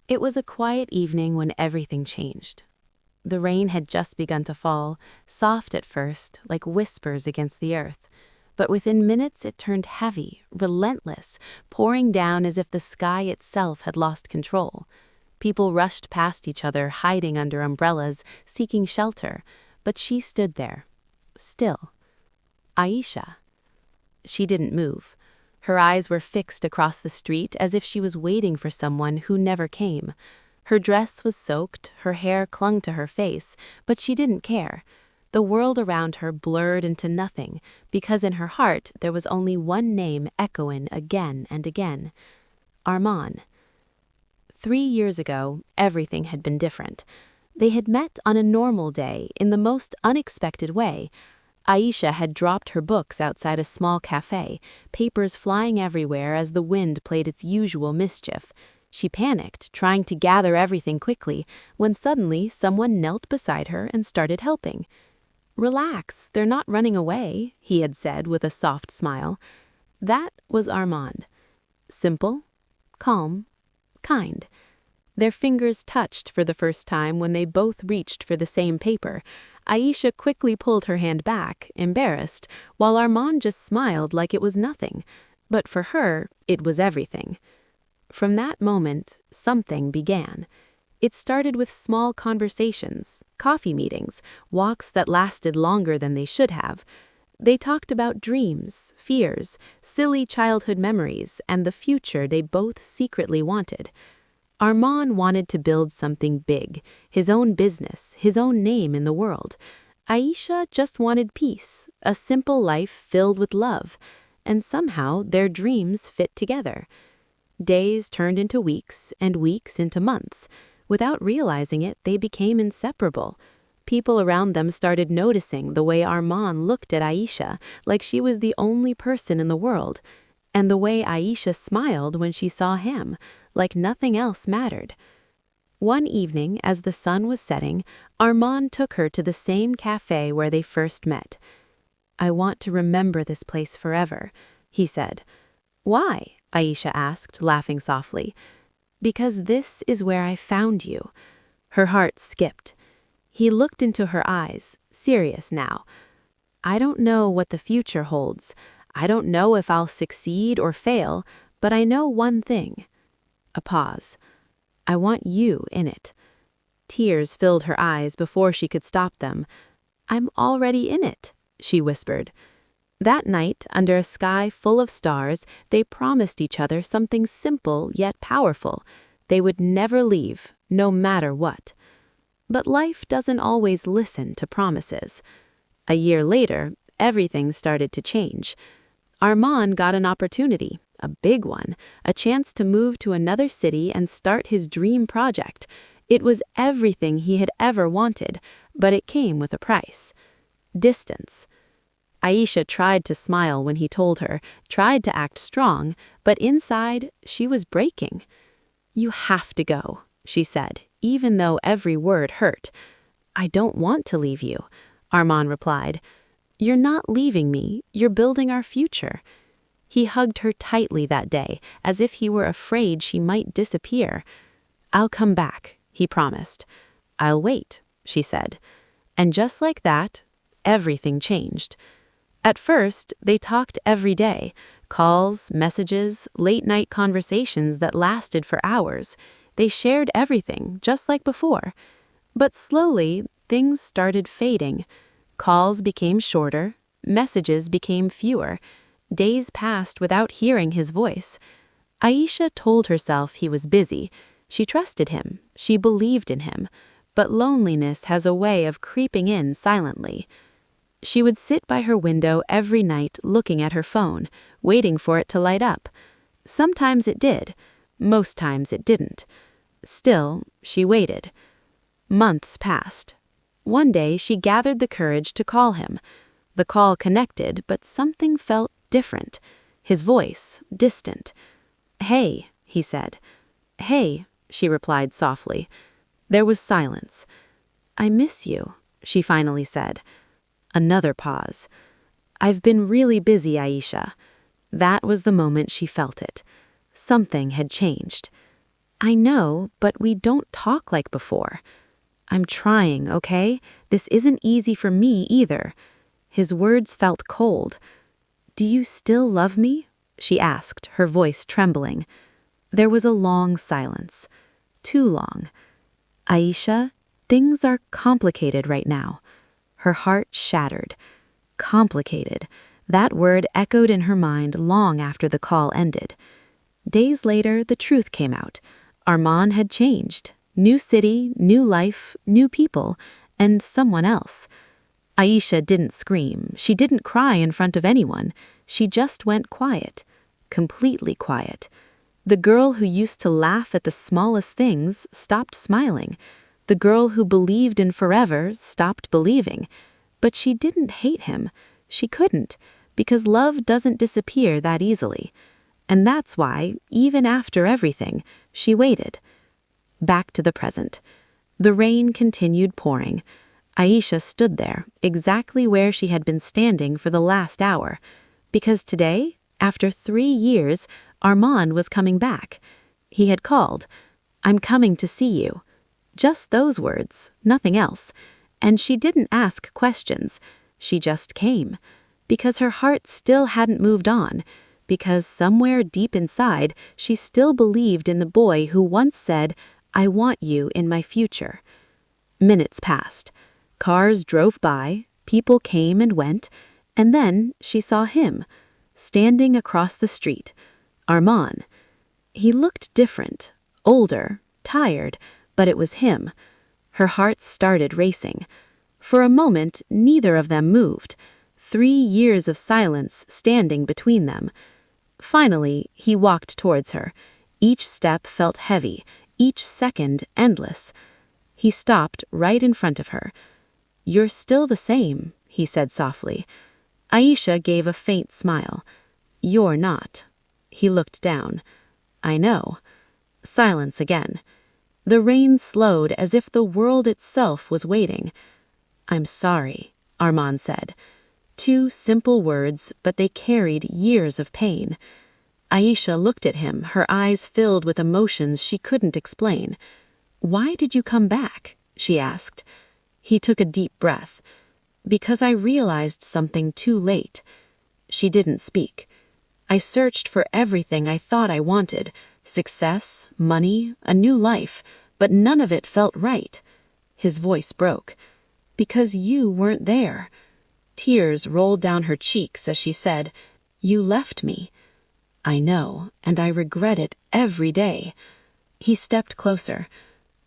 It was a quiet evening when everything changed. The rain had just begun to fall, soft at first, like whispers against the earth. But within minutes it turned heavy, relentless, pouring down as if the sky itself had lost control. People rushed past each other, hiding under umbrellas, seeking shelter. But she stood there, still. Aisha. She didn't move. Her eyes were fixed across the street as if she was waiting for someone who never came. Her dress was soaked, her hair clung to her face, but she didn't care. The world around her blurred into nothing, because in her heart there was only one name echoing again and again. Arman. 3 years ago, everything had been different. They had met on a normal day, in the most unexpected way. Aisha had dropped her books outside a small cafe, papers flying everywhere as the wind played its usual mischief. She panicked, trying to gather everything quickly, when suddenly someone knelt beside her and started helping. "Relax, they're not running away," he had said with a soft smile. That was Armand. Simple, calm, kind. Their fingers touched for the first time when they both reached for the same paper. Aisha quickly pulled her hand back, embarrassed, while Armand just smiled like it was nothing. But for her, it was everything. From that moment, something began. It started with small conversations, coffee meetings, walks that lasted longer than they should have. They talked about dreams, fears, silly childhood memories, and the future they both secretly wanted. Armand wanted to build something big, his own business, his own name in the world. Aisha just wanted peace, a simple life filled with love, and somehow their dreams fit together. Days turned into weeks, and weeks into months. Without realizing it, they became inseparable. People around them started noticing the way Armand looked at Aisha, like she was the only person in the world, and the way Aisha smiled when she saw him, like nothing else mattered. One evening, as the sun was setting, Armand took her to the same cafe where they first met. "I want to remember this place forever," he said. "Why?" Aisha asked, laughing softly. "Because this is where I found you." Her heart skipped. He looked into her eyes, serious now. "I don't know what the future holds. I don't know if I'll succeed or fail, but I know one thing." A pause. "I want you in it." Tears filled her eyes before she could stop them. "I'm already in it," she whispered. That night, under a sky full of stars, they promised each other something simple yet powerful. They would never leave, no matter what. But life doesn't always listen to promises. A year later, everything started to change. Armand got an opportunity, a big one, a chance to move to another city and start his dream project. It was everything he had ever wanted, but it came with a price. Distance. Aisha tried to smile when he told her, tried to act strong, but inside, she was breaking. "You have to go," she said, even though every word hurt. "I don't want to leave you," Armand replied. "You're not leaving me, you're building our future." He hugged her tightly that day, as if he were afraid she might disappear. "I'll come back," he promised. "I'll wait," she said. And just like that, everything changed. At first, they talked every day, calls, messages, late-night conversations that lasted for hours. They shared everything, just like before. But slowly, things started fading. Calls became shorter, messages became fewer. Days passed without hearing his voice. Aisha told herself he was busy. She trusted him, she believed in him. But loneliness has a way of creeping in silently. She would sit by her window every night looking at her phone, waiting for it to light up. Sometimes it did, most times it didn't. Still, she waited. Months passed. One day she gathered the courage to call him. The call connected, but something felt different. His voice, distant. "Hey," he said. "Hey," she replied softly. There was silence. "I miss you," she finally said. Another pause. "I've been really busy, Aisha." That was the moment she felt it. Something had changed. I know, but we don't talk like before. I'm trying, okay? This isn't easy for me either. His words felt cold. Do you still love me? She asked, her voice trembling. There was a long silence. Too long. Aisha, things are complicated right now. Her heart shattered. Complicated. That word echoed in her mind long after the call ended. Days later, the truth came out. Arman had changed. New city, new life, new people, and someone else. Aisha didn't scream. She didn't cry in front of anyone. She just went quiet. Completely quiet. The girl who used to laugh at the smallest things stopped smiling. The girl who believed in forever stopped believing. But she didn't hate him. She couldn't, because love doesn't disappear that easily. And that's why, even after everything, she waited. Back to the present. The rain continued pouring. Aisha stood there, exactly where she had been standing for the last hour. Because today, after 3 years, Arman was coming back. He had called, "I'm coming to see you." Just those words, nothing else. And she didn't ask questions. She just came. Because her heart still hadn't moved on. Because somewhere deep inside, she still believed in the boy who once said, "I want you in my future." Minutes passed. Cars drove by, people came and went, and then she saw him, standing across the street. Arman. He looked different, older, tired, but it was him. Her heart started racing. For a moment, neither of them moved. 3 years of silence standing between them. Finally, he walked towards her. Each step felt heavy, each second endless. He stopped right in front of her. "You're still the same," he said softly. Aisha gave a faint smile. "You're not." He looked down. "I know." Silence again. The rain slowed as if the world itself was waiting. "I'm sorry," Arman said. 2 simple words, but they carried years of pain. Aisha looked at him, her eyes filled with emotions she couldn't explain. "Why did you come back?" she asked. He took a deep breath. "Because I realized something too late." She didn't speak. "I searched for everything I thought I wanted. Success, money, a new life, but none of it felt right." His voice broke. "Because you weren't there." Tears rolled down her cheeks as she said, "You left me." "I know, and I regret it every day." He stepped closer.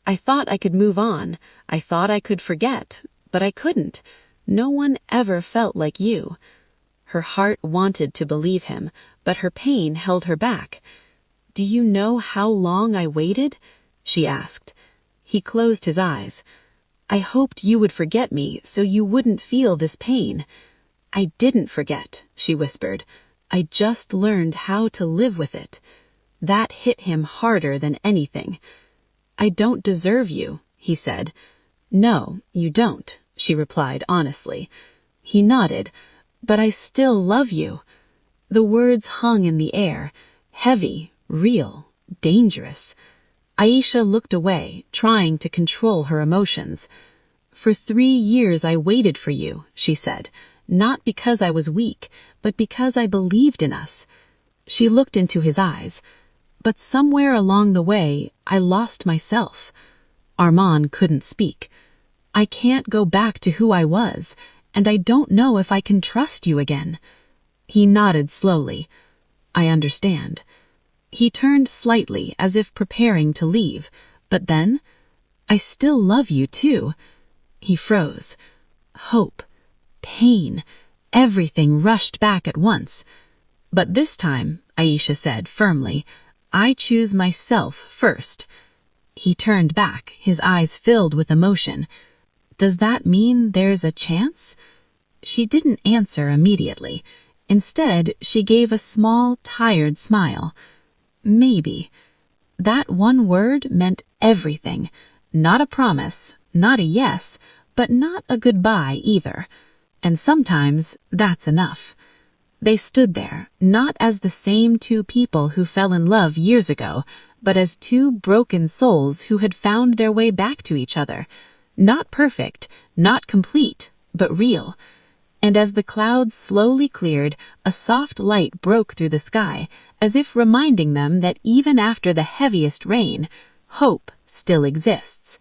"I thought I could move on. I thought I could forget, but I couldn't. No one ever felt like you." Her heart wanted to believe him, but her pain held her back. "Do you know how long I waited?" she asked. He closed his eyes. "I hoped you would forget me so you wouldn't feel this pain." "I didn't forget," she whispered. "I just learned how to live with it." That hit him harder than anything. "I don't deserve you," he said. "No, you don't," she replied honestly. He nodded. "But I still love you." The words hung in the air, heavy, real, dangerous. Aisha looked away, trying to control her emotions. "For 3 years I waited for you," she said, "not because I was weak, but because I believed in us." She looked into his eyes. "But somewhere along the way, I lost myself." Arman couldn't speak. "I can't go back to who I was, and I don't know if I can trust you again." He nodded slowly. "I understand." He turned slightly as if preparing to leave, but then, "I still love you too." He froze. Hope, pain, everything rushed back at once. "But this time," Aisha said firmly, "I choose myself first." He turned back, his eyes filled with emotion. "Does that mean there's a chance?" She didn't answer immediately. Instead, she gave a small, tired smile. "Maybe." That one word meant everything. Not a promise, not a yes, but not a goodbye either. And sometimes that's enough. They stood there, not as the same two people who fell in love years ago, but as two broken souls who had found their way back to each other. Not perfect, not complete, but real. And as the clouds slowly cleared, a soft light broke through the sky, as if reminding them that even after the heaviest rain, hope still exists.